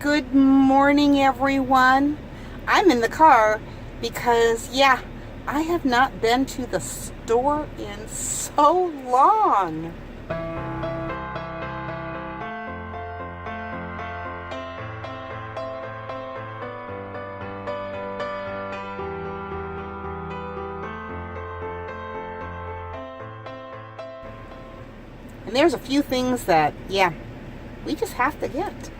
Good morning, everyone. I'm in the car because, I have not been to the store in so long. And there's a few things that, we just have to get.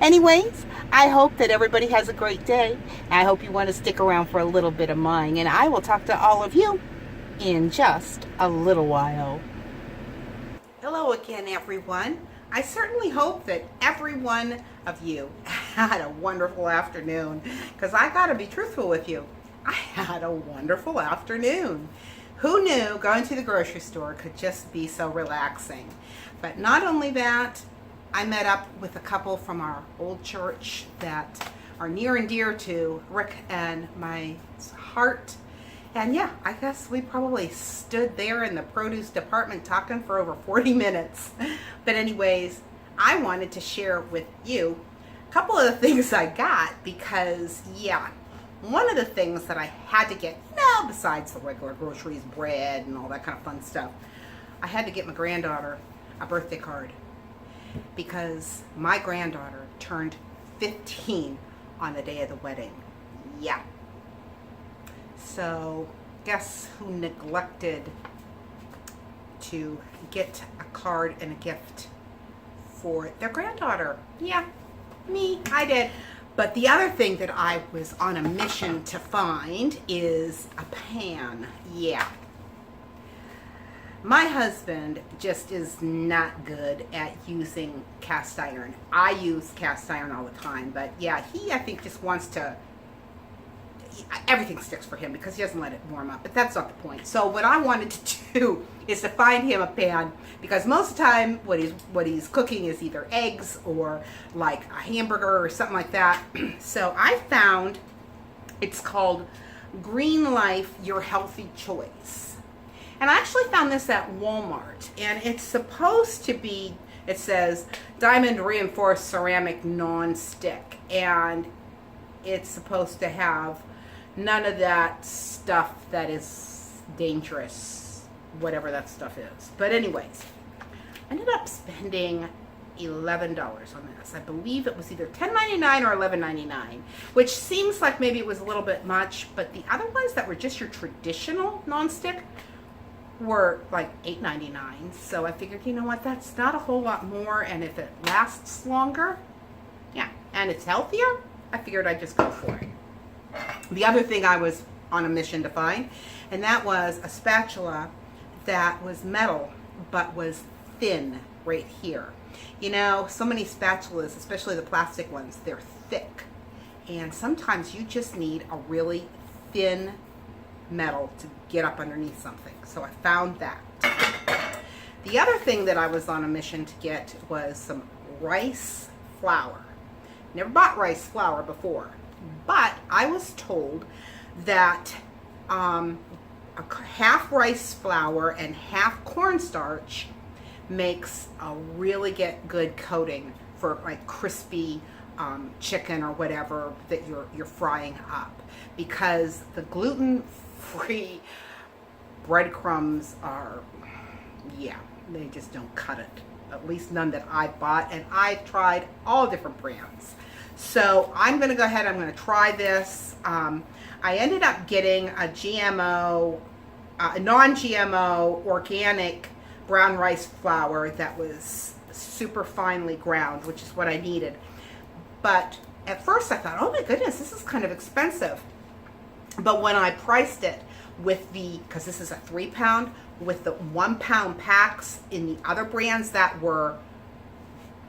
Anyways, I hope that everybody has a great day. I hope you want to stick around for a little bit of mine, and I will talk to all of you in just a little while. Hello again, everyone. I certainly hope that every one of you had a wonderful afternoon, because I got to be truthful with you. I had a wonderful afternoon. Who knew going to the grocery store could just be so relaxing? But not only that, I met up with a couple from our old church that are near and dear to Rick and my heart. And I guess we probably stood there in the produce department talking for over 40 minutes. But anyways, I wanted to share with you a couple of the things I got because, one of the things that I had to get, besides the regular groceries, bread, and all that kind of fun stuff, I had to get my granddaughter a birthday card because my granddaughter turned 15 on the day of the wedding. So guess who neglected to get a card and a gift for their granddaughter? Me, I did. But the other thing that I was on a mission to find is a pan. My husband just is not good at using cast iron. I use cast iron all the time, but he, I think, just wants to, everything sticks for him because he doesn't let it warm up, but that's not the point. So what I wanted to do is to find him a pan, because most of the time what he's cooking is either eggs or like a hamburger or something like that. So I found, it's called Green Life, Your Healthy Choice. And I actually found this at Walmart, and it's supposed to be, it says diamond reinforced ceramic non-stick, and it's supposed to have none of that stuff that is dangerous, whatever that stuff is. But anyways, I ended up spending $11 on this. I believe it was either $10.99 or $11.99, which seems like maybe it was a little bit much, but the other ones that were just your traditional non-stick were like $8.99. So I figured, you know what, that's not a whole lot more, and if it lasts longer, and it's healthier, I figured I'd just go for it. The other thing I was on a mission to find, and that was a spatula that was metal but was thin right here. So many spatulas, especially the plastic ones, they're thick, and sometimes you just need a really thin metal to get up underneath something. So I found that. The other thing that I was on a mission to get was some rice flour. Never bought rice flour before, but I was told that half rice flour and half cornstarch makes a really good coating for like crispy chicken or whatever that you're frying up, because the gluten-free breadcrumbs are, they just don't cut it. At least none that I bought, and I've tried all different brands. So I'm going to go ahead, I'm going to try this. I ended up getting a GMO, non-GMO organic brown rice flour that was super finely ground, which is what I needed. But at first I thought, oh my goodness, this is kind of expensive. But when I priced it with because this is a 3-pound, with the 1-pound packs in the other brands that were,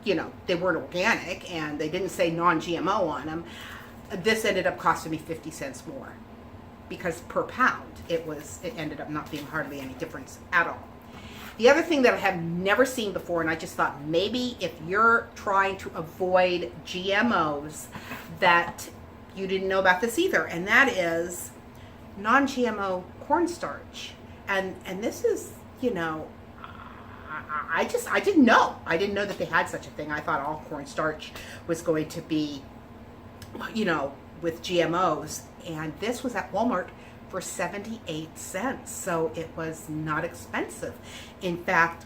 they weren't organic and they didn't say non-GMO on them, this ended up costing me 50 cents more, because per pound it ended up not being hardly any difference at all. The other thing that I have never seen before, and I just thought maybe if you're trying to avoid GMOs, that you didn't know about this either, and that is non-GMO cornstarch. And this is, I didn't know. I didn't know that they had such a thing. I thought all cornstarch was going to be, with GMOs. And this was at Walmart for 78 cents. So it was not expensive. In fact,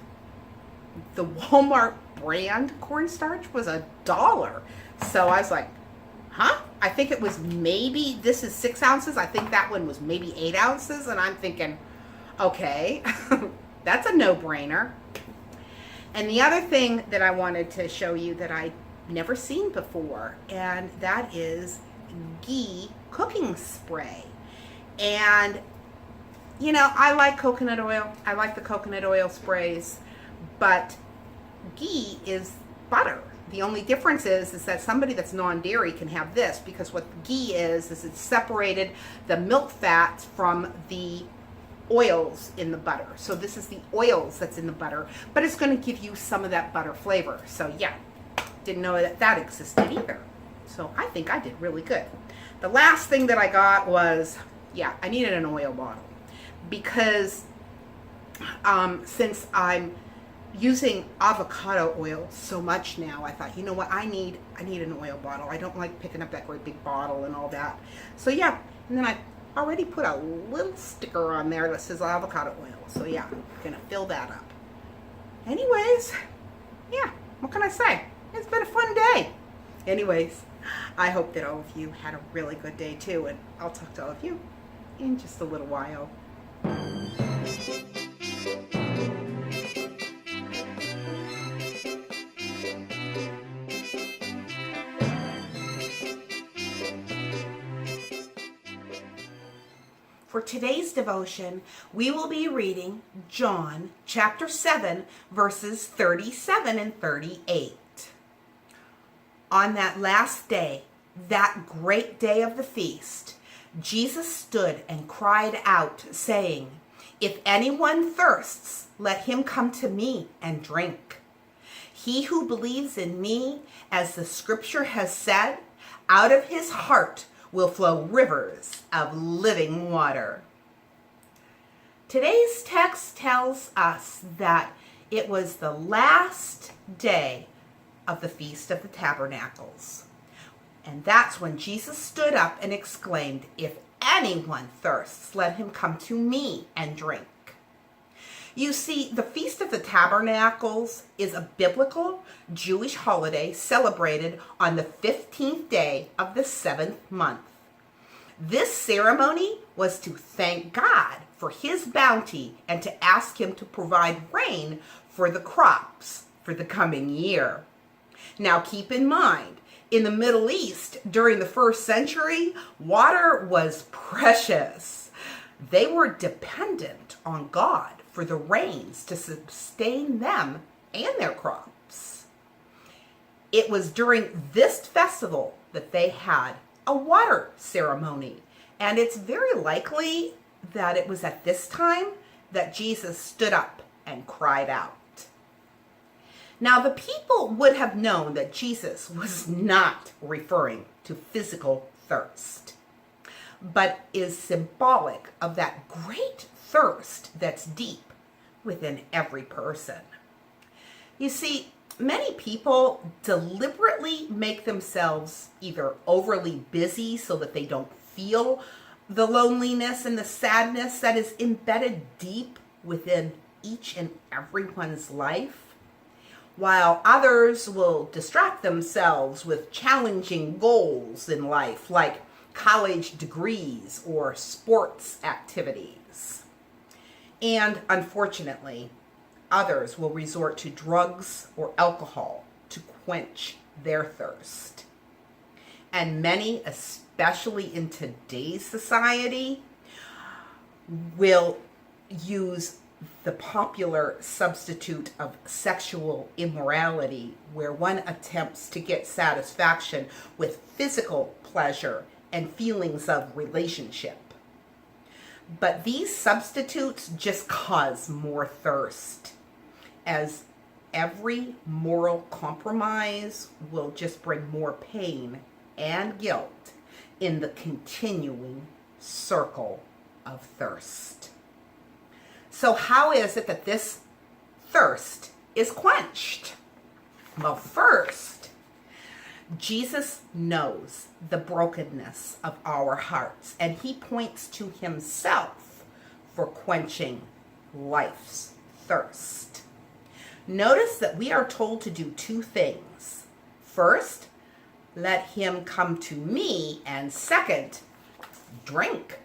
the Walmart brand cornstarch was $1. So I was like, huh? I think it was maybe, this is 6 ounces. I think that one was maybe 8 ounces. And I'm thinking, okay, that's a no-brainer. And the other thing that I wanted to show you that I'd never seen before, and that is ghee cooking spray. And, I like coconut oil. I like the coconut oil sprays, but ghee is butter. The only difference is that somebody that's non-dairy can have this, because what ghee is it's separated the milk fats from the oils in the butter. So this is the oils that's in the butter, but it's going to give you some of that butter flavor. So yeah, didn't know that existed either. So I think I did really good. The last thing that I got was, I needed an oil bottle, because since I'm using avocado oil so much now, I thought, you know what, I need an oil bottle. I don't like picking up that great big bottle and all that. So yeah, and then I already put a little sticker on there that says avocado oil. So yeah, I'm gonna fill that up. Anyways, yeah, what can I say? It's been a fun day. Anyways, I hope that all of you had a really good day too, and I'll talk to all of you in just a little while. For today's devotion, we will be reading John chapter 7, verses 37 and 38. On that last day, that great day of the feast, Jesus stood and cried out, saying, "If anyone thirsts, let him come to me and drink. He who believes in me, as the scripture has said, out of his heart will flow rivers of living water." Today's text tells us that it was the last day of the Feast of the Tabernacles. And that's when Jesus stood up and exclaimed, "If anyone thirsts, let him come to me and drink." You see, the Feast of the Tabernacles is a biblical Jewish holiday celebrated on the 15th day of the 7th month. This ceremony was to thank God for his bounty and to ask him to provide rain for the crops for the coming year. Now keep in mind, in the Middle East during the 1st century, water was precious. They were dependent on God for the rains to sustain them and their crops. It was during this festival that they had a water ceremony, and it's very likely that it was at this time that Jesus stood up and cried out. Now, the people would have known that Jesus was not referring to physical thirst, but is symbolic of that great thirst that's deep within every person. You see, many people deliberately make themselves either overly busy so that they don't feel the loneliness and the sadness that is embedded deep within each and everyone's life, while others will distract themselves with challenging goals in life, like college degrees or sports activities. And unfortunately, others will resort to drugs or alcohol to quench their thirst. And many, especially in today's society, will use the popular substitute of sexual immorality, where one attempts to get satisfaction with physical pleasure and feelings of relationship. But these substitutes just cause more thirst, as every moral compromise will just bring more pain and guilt in the continuing circle of thirst. So how is it that this thirst is quenched? Well, first, Jesus knows the brokenness of our hearts, and he points to himself for quenching life's thirst. Notice that we are told to do two things. First, let him come to me, and second, drink.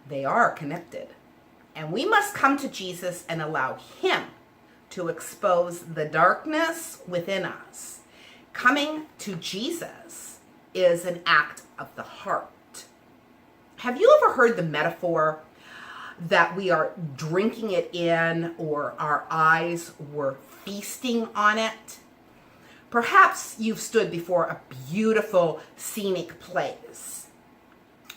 They are connected, and we must come to Jesus and allow him to expose the darkness within us. Coming to Jesus is an act of the heart. Have you ever heard the metaphor that we are drinking it in, or our eyes were feasting on it? Perhaps you've stood before a beautiful scenic place.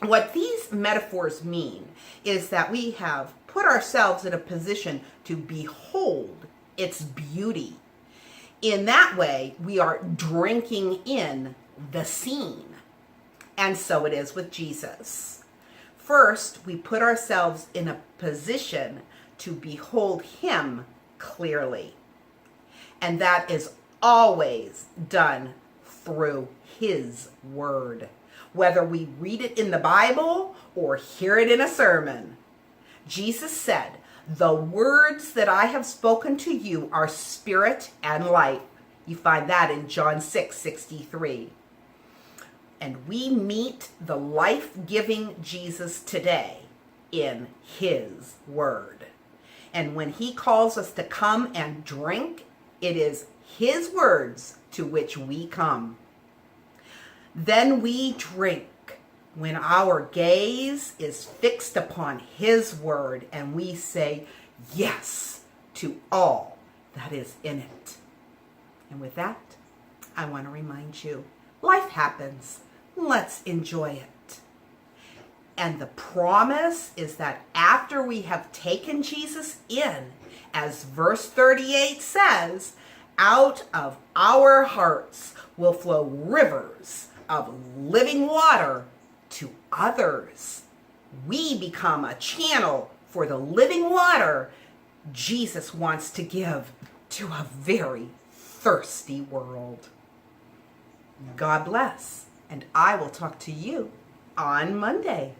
What these metaphors mean is that we have put ourselves in a position to behold its beauty. In that way, we are drinking in the scene. And so it is with Jesus. First, we put ourselves in a position to behold him clearly. And that is always done through his word, whether we read it in the Bible or hear it in a sermon. Jesus said, "The words that I have spoken to you are spirit and life." You find that in John 6:63. And we meet the life-giving Jesus today in his word. And when he calls us to come and drink, it is his words to which we come. Then we drink when our gaze is fixed upon his word and we say yes to all that is in it. And with that, I want to remind you, life happens. Let's enjoy it. And the promise is that after we have taken Jesus in, as verse 38 says, out of our hearts will flow rivers of living water to others. We become a channel for the living water Jesus wants to give to a very thirsty world. God bless, and I will talk to you on Monday.